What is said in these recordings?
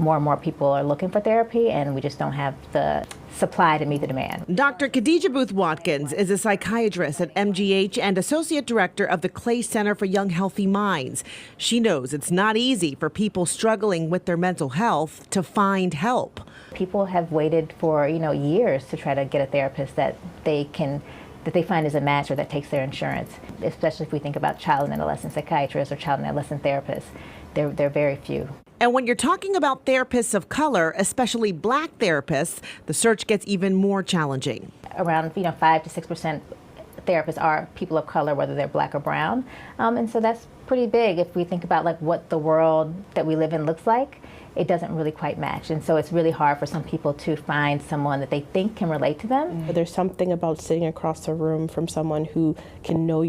more and more people are looking for therapy, and we just don't have the supply to meet the demand. Dr. Khadija Booth Watkins is a psychiatrist at MGH and associate director of the Clay Center for Young Healthy Minds. She knows it's not easy for people struggling with their mental health to find help. People have waited for, years to try to get a therapist that they find is a match or that takes their insurance, especially if we think about child and adolescent psychiatrists or child and adolescent therapists. They're very few. And when you're talking about therapists of color, especially black therapists, the search gets even more challenging. Around 5 to 6% therapists are people of color, whether they're black or brown, and so that's pretty big. If we think about what the world that we live in looks like, it doesn't really quite match, and so it's really hard for some people to find someone that they think can relate to them. There's something about sitting across the room from someone who knows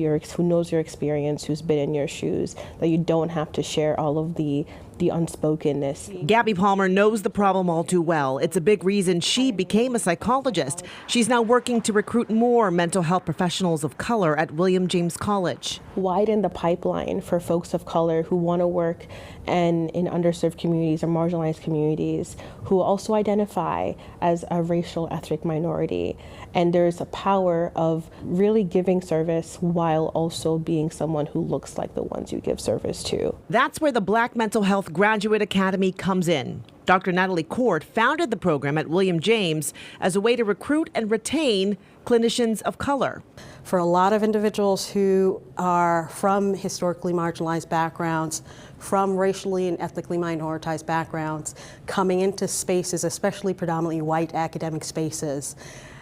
your experience, who's been in your shoes, that you don't have to share all of the unspokenness. Gabby Palmer knows the problem all too well. It's a big reason she became a psychologist. She's now working to recruit more mental health professionals of color at William James College. Widen the pipeline for folks of color who want to work in underserved communities or marginalized communities, who also identify as a racial ethnic minority. And there's a power of really giving service while also being someone who looks like the ones you give service to. That's where the Black Mental Health Graduate Academy comes in. Dr. Natalie Court founded the program at William James as a way to recruit and retain clinicians of color. For a lot of individuals who are from historically marginalized backgrounds, from racially and ethnically minoritized backgrounds, coming into spaces, especially predominantly white academic spaces,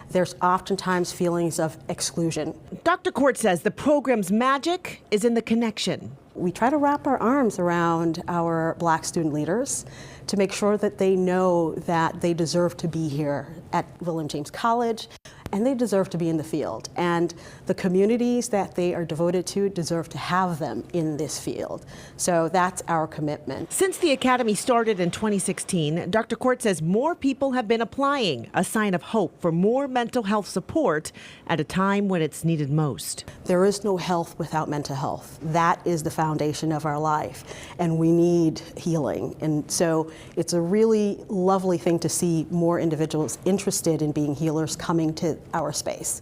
there's oftentimes feelings of exclusion. Dr. Court says the program's magic is in the connection. We try to wrap our arms around our black student leaders to make sure that they know that they deserve to be here at William James College, and they deserve to be in the field. And the communities that they are devoted to deserve to have them in this field. So that's our commitment. Since the Academy started in 2016, Dr. Court says more people have been applying, a sign of hope for more mental health support at a time when it's needed most. There is no health without mental health. That is the foundation of our life, and we need healing. And so it's a really lovely thing to see more individuals interested in being healers coming to our space.